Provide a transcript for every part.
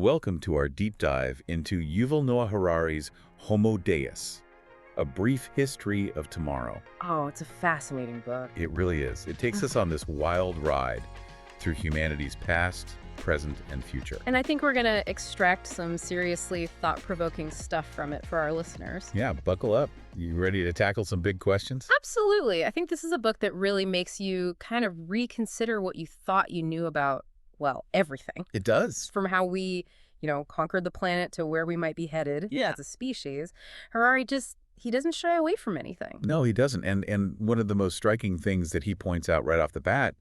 Welcome to our deep dive into Yuval Noah Harari's Homo Deus, A Brief History of Tomorrow. Oh, it's a fascinating book. It really is. It takes us on this wild ride through humanity's past, present, and future. And I think we're going to extract some seriously thought-provoking stuff from it for our listeners. Yeah, buckle up. You ready to tackle some big questions? Absolutely. I think this is a book that really makes you kind of reconsider what you thought you knew about, well, everything. It does. From how we, conquered the planet to where we might be headed as a species. Harari he doesn't shy away from anything. No, he doesn't. And one of the most striking things that he points out right off the bat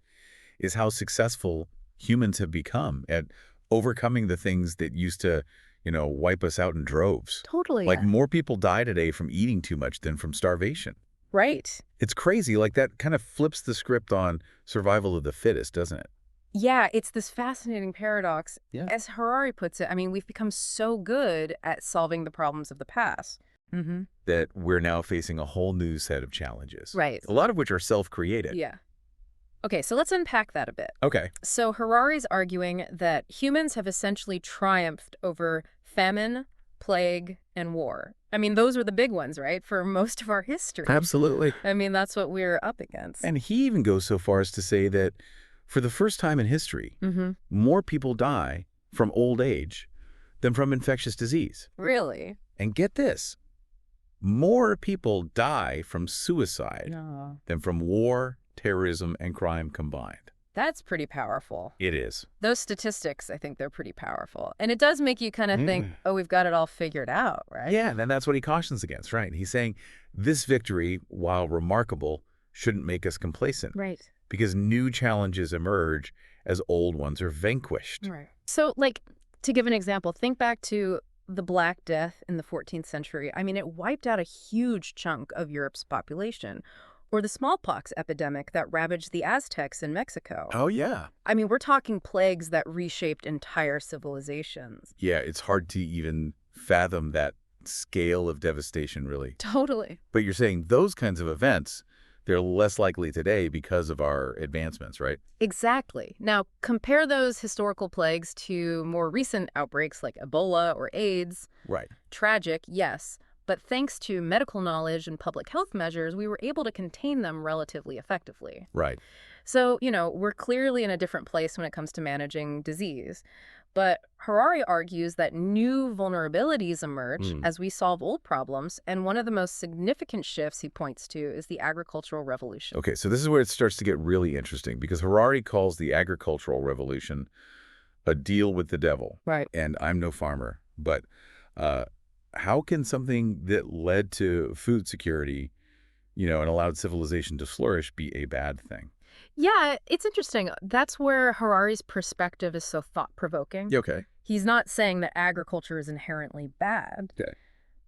is how successful humans have become at overcoming the things that used to, wipe us out in droves. Totally. Like more people die today from eating too much than from starvation. Right. It's crazy. Like that kind of flips the script on survival of the fittest, doesn't it? Yeah, it's this fascinating paradox. Yeah. As Harari puts it, we've become so good at solving the problems of the past. Mm-hmm. That we're now facing a whole new set of challenges. Right. A lot of which are self-created. Yeah. Okay, so let's unpack that a bit. Okay. So Harari's arguing that humans have essentially triumphed over famine, plague, and war. Those were the big ones, right, for most of our history. Absolutely. That's what we're up against. And he even goes so far as to say that for the first time in history, more people die from old age than from infectious disease. Really? And get this, more people die from suicide than from war, terrorism, and crime combined. That's pretty powerful. It is. Those statistics, I think they're pretty powerful. And it does make you kind of think, oh, we've got it all figured out, right? Yeah, and that's what he cautions against, right? He's saying this victory, while remarkable, shouldn't make us complacent. Right. Because new challenges emerge as old ones are vanquished. Right. So, to give an example, think back to the Black Death in the 14th century. It wiped out a huge chunk of Europe's population. Or the smallpox epidemic that ravaged the Aztecs in Mexico. Oh, yeah. We're talking plagues that reshaped entire civilizations. Yeah, it's hard to even fathom that scale of devastation, really. Totally. But you're saying those kinds of events, they're less likely today because of our advancements, right? Exactly. Now, compare those historical plagues to more recent outbreaks like Ebola or AIDS. Right. Tragic, yes. But thanks to medical knowledge and public health measures, we were able to contain them relatively effectively. Right. So, we're clearly in a different place when it comes to managing disease. But Harari argues that new vulnerabilities emerge as we solve old problems, and one of the most significant shifts he points to is the agricultural revolution. Okay, so this is where it starts to get really interesting, because Harari calls the agricultural revolution a deal with the devil. Right. And I'm no farmer, but how can something that led to food security, and allowed civilization to flourish be a bad thing? Yeah, it's interesting. That's where Harari's perspective is so thought-provoking. Okay. He's not saying that agriculture is inherently bad. Okay.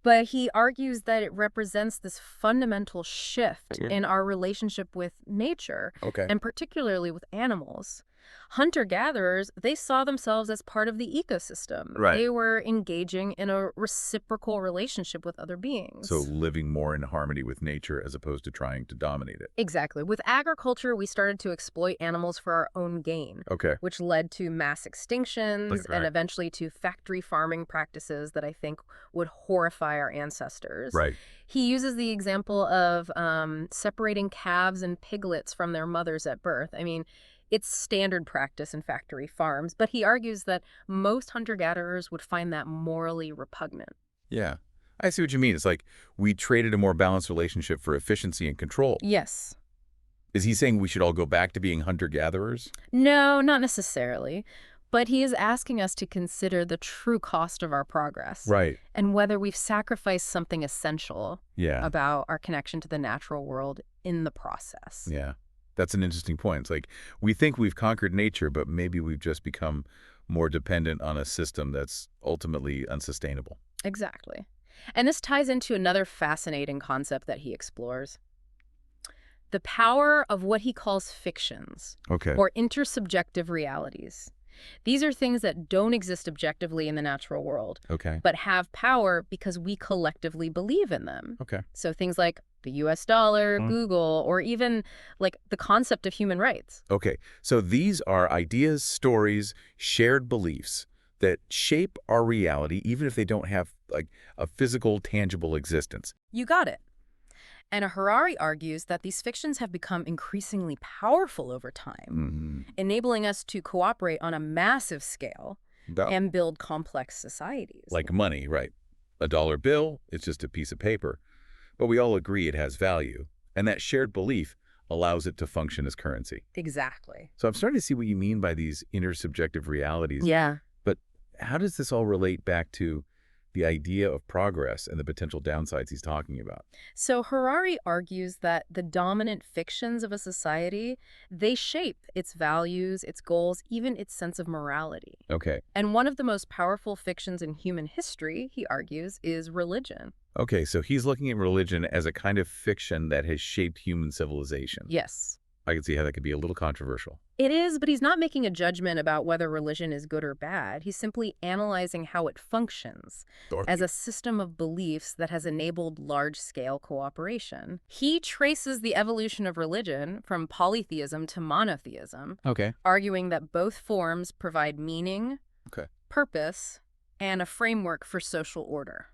But he argues that it represents this fundamental shift in our relationship with nature, and particularly with animals. Hunter-gatherers, they saw themselves as part of the ecosystem. Right. They were engaging in a reciprocal relationship with other beings. So living more in harmony with nature as opposed to trying to dominate it. Exactly. With agriculture, we started to exploit animals for our own gain, which led to mass extinctions and eventually to factory farming practices that I think would horrify our ancestors. Right. He uses the example of separating calves and piglets from their mothers at birth. It's standard practice in factory farms, but he argues that most hunter-gatherers would find that morally repugnant. Yeah, I see what you mean. It's like we traded a more balanced relationship for efficiency and control. Yes. Is he saying we should all go back to being hunter-gatherers? No, not necessarily. But he is asking us to consider the true cost of our progress. Right. And whether we've sacrificed something essential about our connection to the natural world in the process. Yeah. That's an interesting point. It's like we think we've conquered nature, but maybe we've just become more dependent on a system that's ultimately unsustainable. Exactly. And this ties into another fascinating concept that he explores. The power of what he calls fictions, or intersubjective realities. These are things that don't exist objectively in the natural world, but have power because we collectively believe in them. So things like the US dollar, Google, or even the concept of human rights. So these are ideas, stories, shared beliefs that shape our reality, even if they don't have, like, a physical, tangible existence. You got it. And Harari argues that these fictions have become increasingly powerful over time, enabling us to cooperate on a massive scale and build complex societies. Like money, right? A dollar bill, it's just a piece of paper. But we all agree it has value, and that shared belief allows it to function as currency. Exactly. So I'm starting to see what you mean by these intersubjective realities. Yeah. But how does this all relate back to the idea of progress and the potential downsides he's talking about? So Harari argues that the dominant fictions of a society, they shape its values, its goals, even its sense of morality. Okay. And one of the most powerful fictions in human history, he argues, is religion. Okay, so he's looking at religion as a kind of fiction that has shaped human civilization. Yes. I can see how that could be a little controversial. It is, but he's not making a judgment about whether religion is good or bad. He's simply analyzing how it functions as a system of beliefs that has enabled large-scale cooperation. He traces the evolution of religion from polytheism to monotheism, arguing that both forms provide meaning, purpose, and a framework for social order.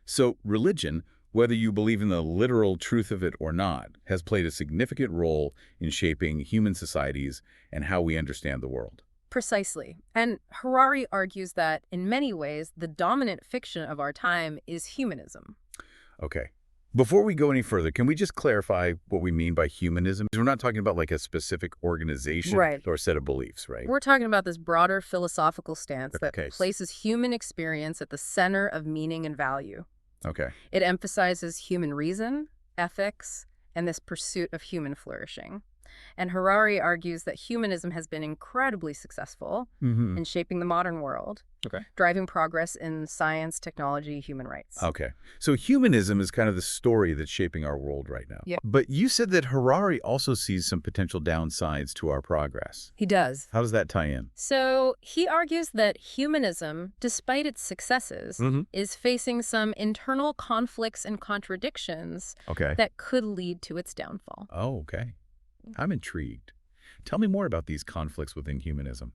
So religion, whether you believe in the literal truth of it or not, has played a significant role in shaping human societies and how we understand the world. Precisely. And Harari argues that, in many ways, the dominant fiction of our time is humanism. Okay. Before we go any further, can we just clarify what we mean by humanism? We're not talking about like a specific organization or a set of beliefs, right? We're talking about this broader philosophical stance that places human experience at the center of meaning and value. Okay. It emphasizes human reason, ethics, and this pursuit of human flourishing. And Harari argues that humanism has been incredibly successful in shaping the modern world, driving progress in science, technology, human rights. Okay. So humanism is kind of the story that's shaping our world right now. Yeah. But you said that Harari also sees some potential downsides to our progress. He does. How does that tie in? So he argues that humanism, despite its successes, is facing some internal conflicts and contradictions that could lead to its downfall. Oh, okay. I'm intrigued. Tell me more about these conflicts within humanism.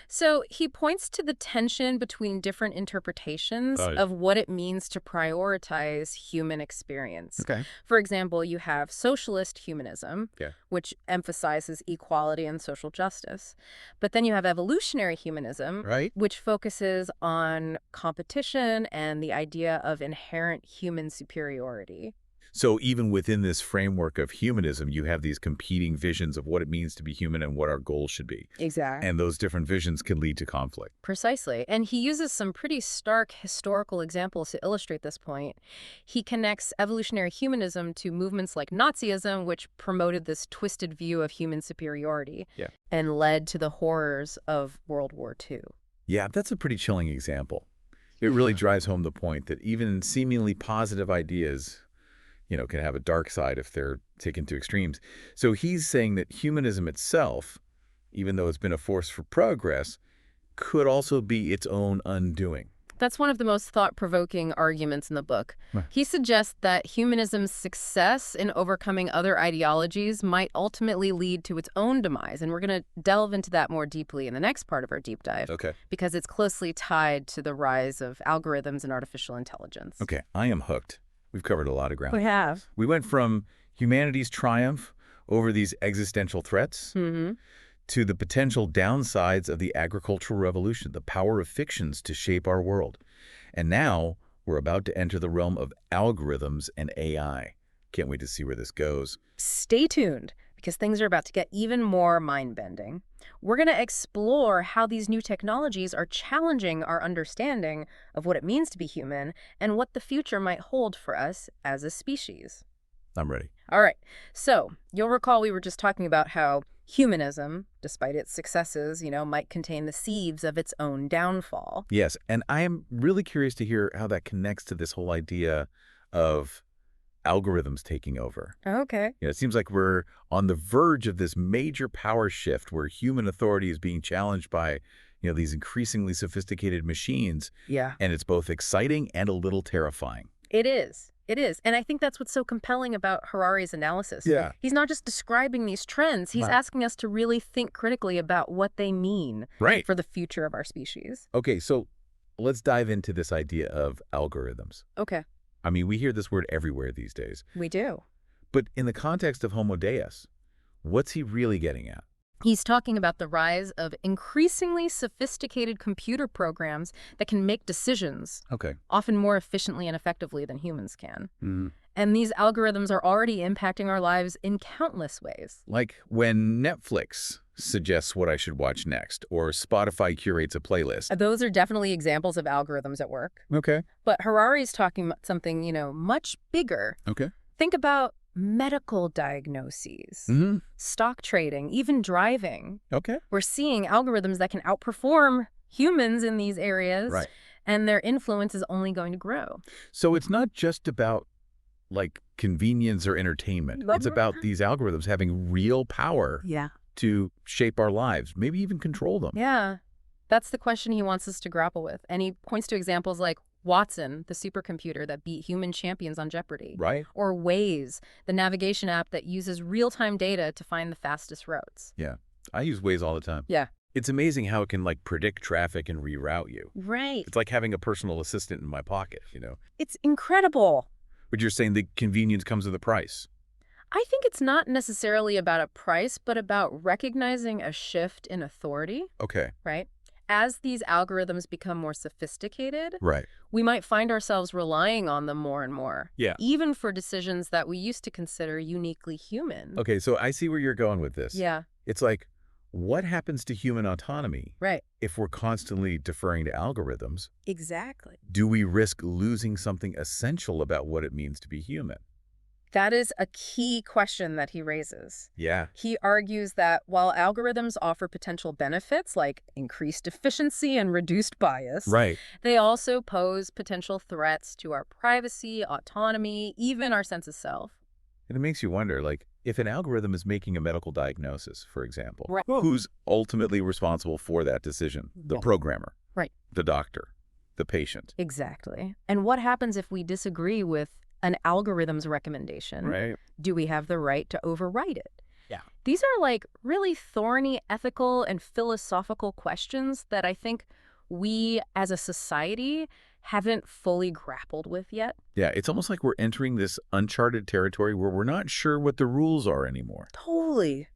So he points to the tension between different interpretations of what it means to prioritize human experience. For example, you have socialist humanism, which emphasizes equality and social justice. But then you have evolutionary humanism, which focuses on competition and the idea of inherent human superiority. So even within this framework of humanism, you have these competing visions of what it means to be human and what our goals should be. Exactly. And those different visions can lead to conflict. Precisely. And he uses some pretty stark historical examples to illustrate this point. He connects evolutionary humanism to movements like Nazism, which promoted this twisted view of human superiority and led to the horrors of World War II. Yeah, that's a pretty chilling example. It really drives home the point that even seemingly positive ideas can have a dark side if they're taken to extremes. So he's saying that humanism itself, even though it's been a force for progress, could also be its own undoing. That's one of the most thought-provoking arguments in the book. He suggests that humanism's success in overcoming other ideologies might ultimately lead to its own demise. And we're going to delve into that more deeply in the next part of our deep dive. Because it's closely tied to the rise of algorithms and artificial intelligence. Okay, I am hooked. We've covered a lot of ground. We have. We went from humanity's triumph over these existential threats to the potential downsides of the agricultural revolution, the power of fictions to shape our world. And now we're about to enter the realm of algorithms and AI. Can't wait to see where this goes. Stay tuned, because things are about to get even more mind-bending. We're going to explore how these new technologies are challenging our understanding of what it means to be human and what the future might hold for us as a species. I'm ready. All right. So you'll recall we were just talking about how humanism, despite its successes, might contain the seeds of its own downfall. Yes, and I am really curious to hear how that connects to this whole idea of algorithms taking over. Okay. It seems like we're on the verge of this major power shift where human authority is being challenged by, these increasingly sophisticated machines. Yeah. And it's both exciting and a little terrifying. It is. It is. And I think that's what's so compelling about Harari's analysis. Yeah. He's not just describing these trends. He's asking us to really think critically about what they mean for the future of our species. Okay, so let's dive into this idea of algorithms. Okay. I mean, we hear this word everywhere these days. We do. But in the context of Homo Deus, what's he really getting at? He's talking about the rise of increasingly sophisticated computer programs that can make decisions, often more efficiently and effectively than humans can. And these algorithms are already impacting our lives in countless ways. Like when Netflix suggests what I should watch next, or Spotify curates a playlist. Those are definitely examples of algorithms at work. Okay. But Harari's talking about something, much bigger. Okay. Think about medical diagnoses, stock trading, even driving. Okay. We're seeing algorithms that can outperform humans in these areas, and their influence is only going to grow. So it's not just about like convenience or entertainment. It's about these algorithms having real power to shape our lives, maybe even control them. Yeah, that's the question he wants us to grapple with. And he points to examples like Watson, the supercomputer that beat human champions on Jeopardy. Or Waze, the navigation app that uses real-time data to find the fastest routes. Yeah, I use Waze all the time. Yeah. It's amazing how it can like predict traffic and reroute you. Right. It's like having a personal assistant in my pocket, It's incredible. But you're saying the convenience comes with a price. I think it's not necessarily about a price, but about recognizing a shift in authority. Okay. Right? As these algorithms become more sophisticated, Right. we might find ourselves relying on them more and more. Yeah. Even for decisions that we used to consider uniquely human. Okay, so I see where you're going with this. Yeah. It's like, what happens to human autonomy Right. if we're constantly deferring to algorithms? Exactly. Do we risk losing something essential about what it means to be human? That is a key question that he raises. Yeah. He argues that while algorithms offer potential benefits like increased efficiency and reduced bias, they also pose potential threats to our privacy, autonomy, even our sense of self. And it makes you wonder, like, if an algorithm is making a medical diagnosis, for example, Right. who's ultimately responsible for that decision? The programmer. Right. The doctor. The patient. Exactly. And what happens if we disagree with an algorithm's recommendation? Right. Do we have the right to override it? Yeah. These are like really thorny ethical and philosophical questions that I think we as a society haven't fully grappled with yet. Yeah, it's almost like we're entering this uncharted territory where we're not sure what the rules are anymore. Totally.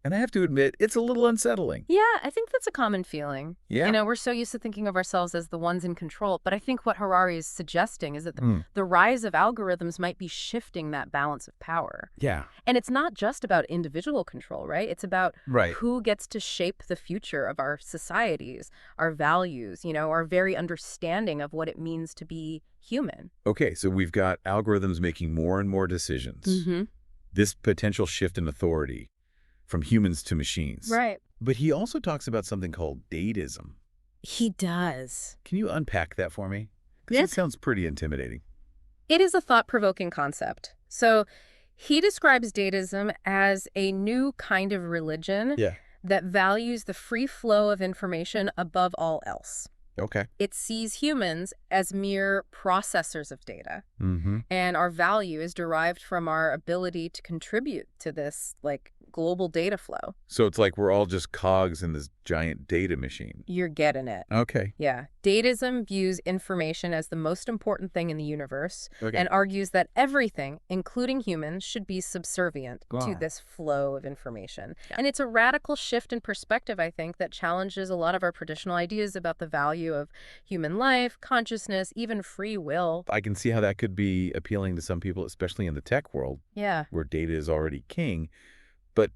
And I have to admit, it's a little unsettling. Yeah, I think that's a common feeling. Yeah. We're so used to thinking of ourselves as the ones in control, but I think what Harari is suggesting is that the rise of algorithms might be shifting that balance of power. Yeah. And it's not just about individual control, right? It's about who gets to shape the future of our societies, our values, our very understanding of what it means to be human. Okay, so we've got algorithms making more and more decisions. This potential shift in authority from humans to machines. Right. But he also talks about something called datism. He does. Can you unpack that for me? Because it sounds pretty intimidating. It is a thought-provoking concept. So he describes datism as a new kind of religion that values the free flow of information above all else. Okay. It sees humans as mere processors of data. And our value is derived from our ability to contribute to this, global data flow. So it's like we're all just cogs in this giant data machine. You're getting it. Okay. Yeah. Datism views information as the most important thing in the universe and argues that everything, including humans, should be subservient to this flow of information. And it's a radical shift in perspective, I think, that challenges a lot of our traditional ideas about the value of human life, consciousness, even free will. I can see how that could be appealing to some people, especially in the tech world, where data is already king. But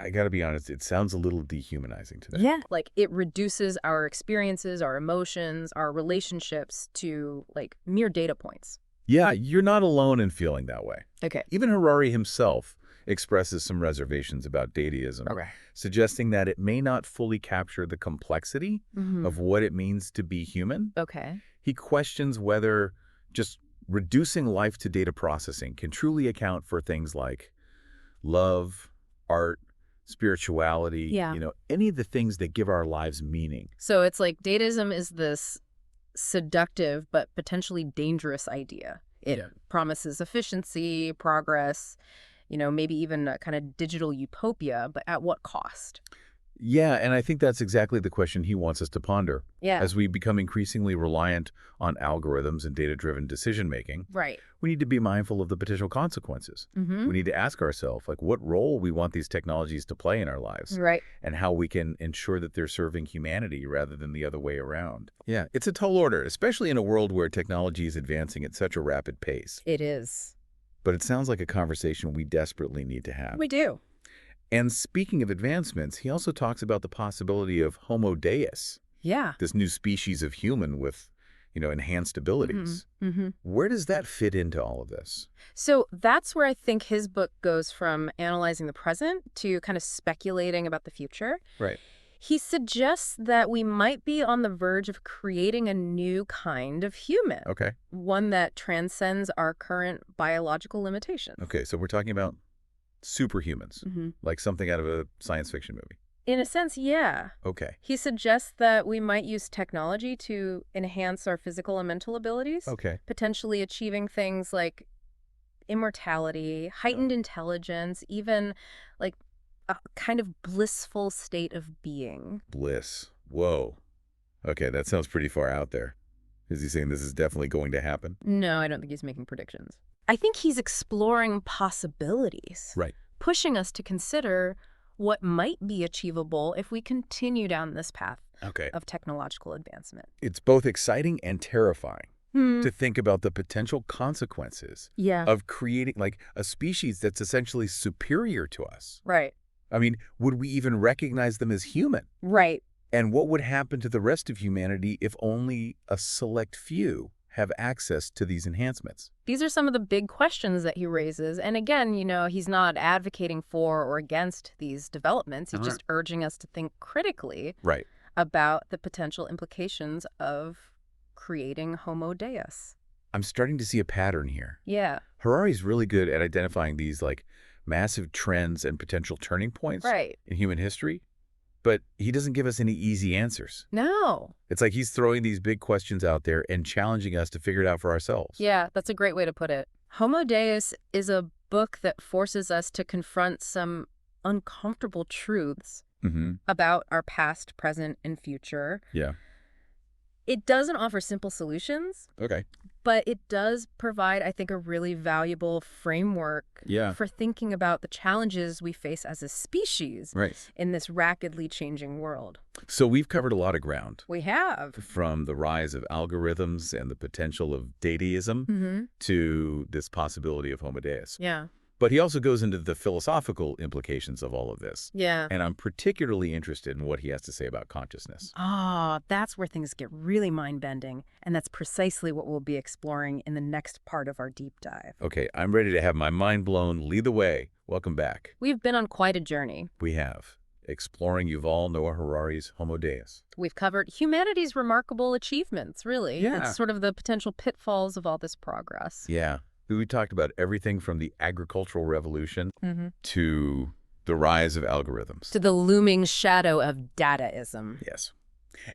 I got to be honest, it sounds a little dehumanizing to them. Yeah. It reduces our experiences, our emotions, our relationships to, mere data points. Yeah, you're not alone in feeling that way. Okay. Even Harari himself expresses some reservations about dataism, suggesting that it may not fully capture the complexity of what it means to be human. Okay. He questions whether just reducing life to data processing can truly account for things like love, art, spirituality, any of the things that give our lives meaning. So it's like datism is this seductive but potentially dangerous idea. It promises efficiency, progress, maybe even a kind of digital utopia, but at what cost? Yeah, and I think that's exactly the question he wants us to ponder. Yeah. As we become increasingly reliant on algorithms and data-driven decision-making, Right. we need to be mindful of the potential consequences. Mm-hmm. We need to ask ourselves, like, what role we want these technologies to play in our lives. Right. And how we can ensure that they're serving humanity rather than the other way around. Yeah, it's a tall order, especially in a world where technology is advancing at such a rapid pace. It is. But it sounds like a conversation we desperately need to have. We do. And speaking of advancements, he also talks about the possibility of Homo Deus. Yeah. This new species of human with, enhanced abilities. Mm-hmm. Mm-hmm. Where does that fit into all of this? So that's where I think his book goes from analyzing the present to kind of speculating about the future. Right. He suggests that we might be on the verge of creating a new kind of human. Okay. One that transcends our current biological limitations. Okay, so we're talking about superhumans, like something out of a science fiction movie. In a sense, yeah. Okay. He suggests that we might use technology to enhance our physical and mental abilities. Okay. Potentially achieving things like immortality, heightened intelligence, even like a kind of blissful state of being. Bliss. Whoa. Okay, that sounds pretty far out there. Is he saying this is definitely going to happen? No, I don't think he's making predictions. I think he's exploring possibilities. Right. Pushing us to consider what might be achievable if we continue down this path of technological advancement. It's both exciting and terrifying to think about the potential consequences of creating like a species that's essentially superior to us. Right. I mean, would we even recognize them as human? Right. And what would happen to the rest of humanity if only a select few have access to these enhancements? These are some of the big questions that he raises. And again, he's not advocating for or against these developments. He's just urging us to think critically about the potential implications of creating Homo Deus. I'm starting to see a pattern here. Yeah. Harari's really good at identifying these like massive trends and potential turning points in human history. But he doesn't give us any easy answers. No. It's like he's throwing these big questions out there and challenging us to figure it out for ourselves. Yeah, that's a great way to put it. Homo Deus is a book that forces us to confront some uncomfortable truths about our past, present, and future. Yeah. It doesn't offer simple solutions. Okay. But it does provide, I think, a really valuable framework for thinking about the challenges we face as a species in this rapidly changing world. So we've covered a lot of ground. We have. From the rise of algorithms and the potential of dataism to this possibility of Homo Deus. Yeah. But he also goes into the philosophical implications of all of this. Yeah. And I'm particularly interested in what he has to say about consciousness. That's where things get really mind-bending. And that's precisely what we'll be exploring in the next part of our deep dive. Okay, I'm ready to have my mind blown. Lead the way. Welcome back. We've been on quite a journey. We have. Exploring Yuval Noah Harari's Homo Deus. We've covered humanity's remarkable achievements, really. Yeah. And sort of the potential pitfalls of all this progress. Yeah. We talked about everything from the agricultural revolution to the rise of algorithms. To the looming shadow of dataism. Yes.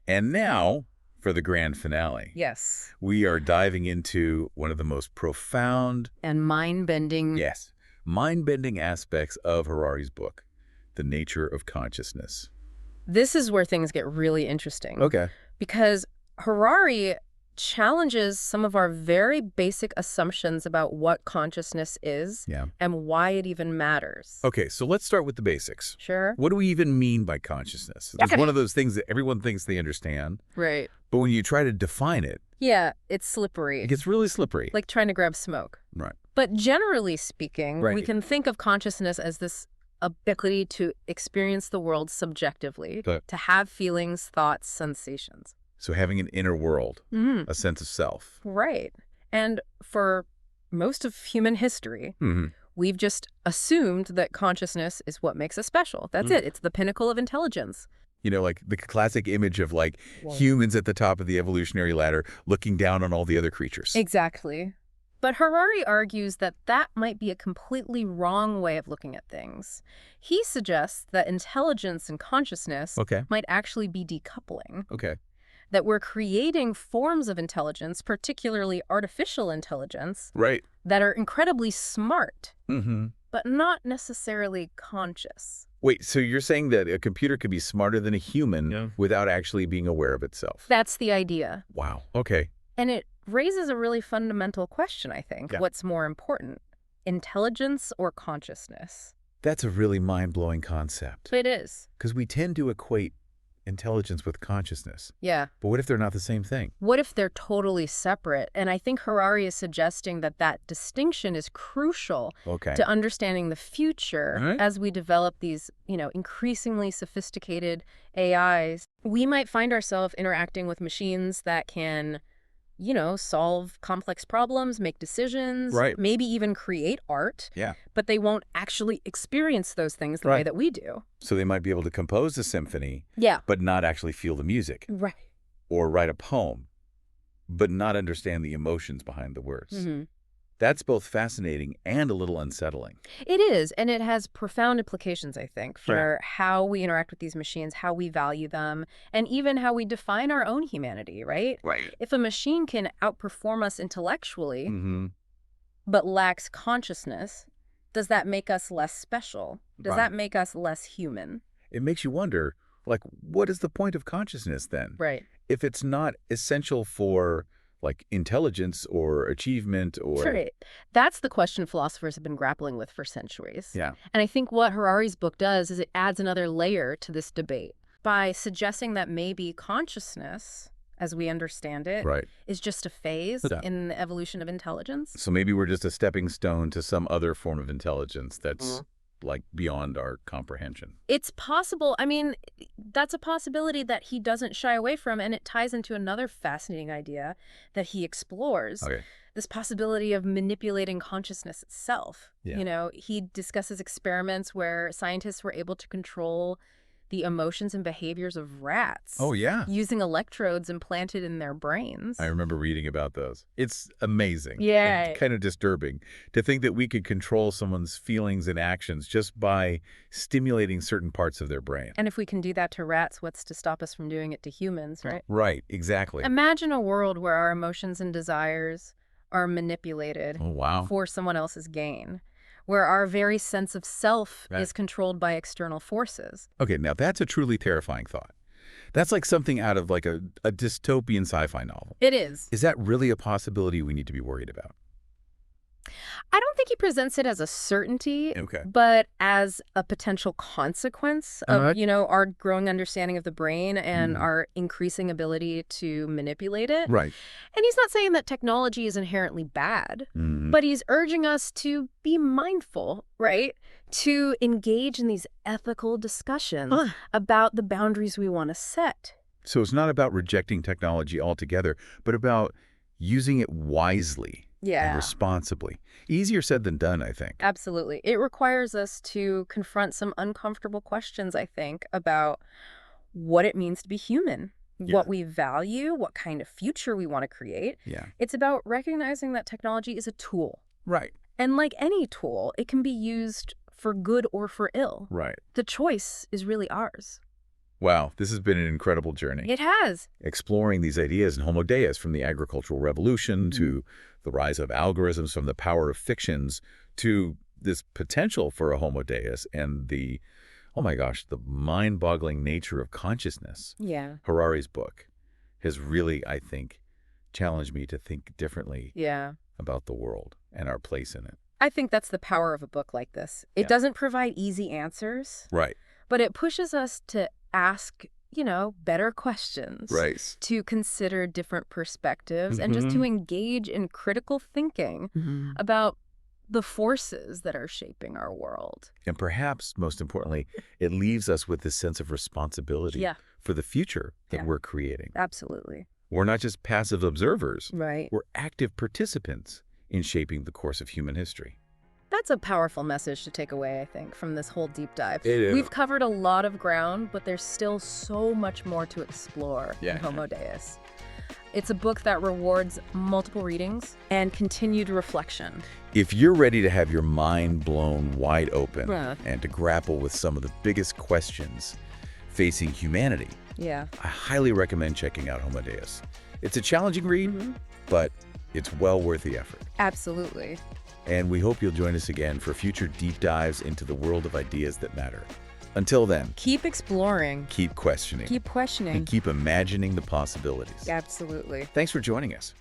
And now, for the grand finale. Yes. We are diving into one of the most profound and mind-bending. Yes. Mind-bending aspects of Harari's book, The Nature of Consciousness. This is where things get really interesting. Okay. Because Harari challenges some of our very basic assumptions about what consciousness is and why it even matters. Okay, so let's start with the basics. Sure. What do we even mean by consciousness? It's one of those things that everyone thinks they understand. Right. But when you try to define it, yeah, it's slippery. It gets really slippery. Like trying to grab smoke. Right. But generally speaking, we can think of consciousness as this ability to experience the world subjectively, to have feelings, thoughts, sensations. So having an inner world, a sense of self. Right. And for most of human history, we've just assumed that consciousness is what makes us special. That's it. It's the pinnacle of intelligence. You know, like the classic image of like humans at the top of the evolutionary ladder looking down on all the other creatures. Exactly. But Harari argues that that might be a completely wrong way of looking at things. He suggests that intelligence and consciousness might actually be decoupling. Okay. that we're creating forms of intelligence, particularly artificial intelligence, Right. that are incredibly smart, Mm-hmm. but not necessarily conscious. Wait, so you're saying that a computer could be smarter than a human Yeah. without actually being aware of itself? That's the idea. Wow. Okay. And it raises a really fundamental question, I think. Yeah. What's more important, intelligence or consciousness? That's a really mind-blowing concept. It is. Because we tend to equate intelligence with consciousness. Yeah. But what if they're not the same thing? What if they're totally separate? And I think Harari is suggesting that that distinction is crucial Okay. to understanding the future All right. as we develop these, increasingly sophisticated AIs. We might find ourselves interacting with machines that can, solve complex problems, make decisions, Right. maybe even create art, Yeah. but they won't actually experience those things the way Right. that we do. So they might be able to compose a symphony, Yeah. but not actually feel the music, Right. or write a poem, but not understand the emotions behind the words. Mm-hmm. That's both fascinating and a little unsettling. It is, and it has profound implications, I think, for how we interact with these machines, how we value them, and even how we define our own humanity, right? Right. If a machine can outperform us intellectually, Mm-hmm. but lacks consciousness, does that make us less special? Does Right. that make us less human? It makes you wonder, what is the point of consciousness then? Right. If it's not essential for, intelligence or achievement or... Right. That's the question philosophers have been grappling with for centuries. Yeah. And I think what Harari's book does is it adds another layer to this debate by suggesting that maybe consciousness, as we understand it, Right. is just a phase Yeah. in the evolution of intelligence. So maybe we're just a stepping stone to some other form of intelligence that's beyond our comprehension. It's possible. I mean, that's a possibility that he doesn't shy away from, and it ties into another fascinating idea that he explores. Okay. This possibility of manipulating consciousness itself. Yeah. He discusses experiments where scientists were able to control the emotions and behaviors of rats. Oh, yeah. Using electrodes implanted in their brains. I remember reading about those. It's amazing. Yeah. And kind of disturbing to think that we could control someone's feelings and actions just by stimulating certain parts of their brain. And if we can do that to rats, what's to stop us from doing it to humans, right? Right, exactly. Imagine a world where our emotions and desires are manipulated Oh, wow. for someone else's gain, where our very sense of self Right. is controlled by external forces. Okay, now that's a truly terrifying thought. That's like something out of a dystopian sci-fi novel. It is. Is that really a possibility we need to be worried about? I don't think he presents it as a certainty, Okay. but as a potential consequence of, Uh-huh. our growing understanding of the brain and our increasing ability to manipulate it. Right. And he's not saying that technology is inherently bad, Mhm. but he's urging us to be mindful, right? To engage in these ethical discussions about the boundaries we want to set. So it's not about rejecting technology altogether, but about using it wisely and responsibly. Easier said than done, I think. Absolutely. It requires us to confront some uncomfortable questions, I think, about what it means to be human, what we value, what kind of future we want to create. Yeah. It's about recognizing that technology is a tool. Right. And like any tool, it can be used for good or for ill. Right. The choice is really ours. Wow, this has been an incredible journey. It has. Exploring these ideas in Homo Deus, from the agricultural revolution to the rise of algorithms, from the power of fictions to this potential for a Homo Deus and the, oh my gosh, the mind-boggling nature of consciousness. Yeah. Harari's book has really, I think, challenged me to think differently about the world and our place in it. I think that's the power of a book like this. It doesn't provide easy answers. Right. But it pushes us to ask, better questions. Right. To consider different perspectives and just to engage in critical thinking about the forces that are shaping our world. And perhaps, most importantly, it leaves us with this sense of responsibility for the future that we're creating. Absolutely. We're not just passive observers. Right. We're active participants in shaping the course of human history. That's a powerful message to take away, I think, from this whole deep dive. It is. We've covered a lot of ground, but there's still so much more to explore in Homo Deus. It's a book that rewards multiple readings and continued reflection. If you're ready to have your mind blown wide open and to grapple with some of the biggest questions facing humanity, Yeah. I highly recommend checking out Homo Deus. It's a challenging read, but it's well worth the effort. Absolutely. And we hope you'll join us again for future deep dives into the world of ideas that matter. Until then, Keep exploring. keep questioning. Keep questioning. And keep imagining the possibilities. Absolutely. Thanks for joining us.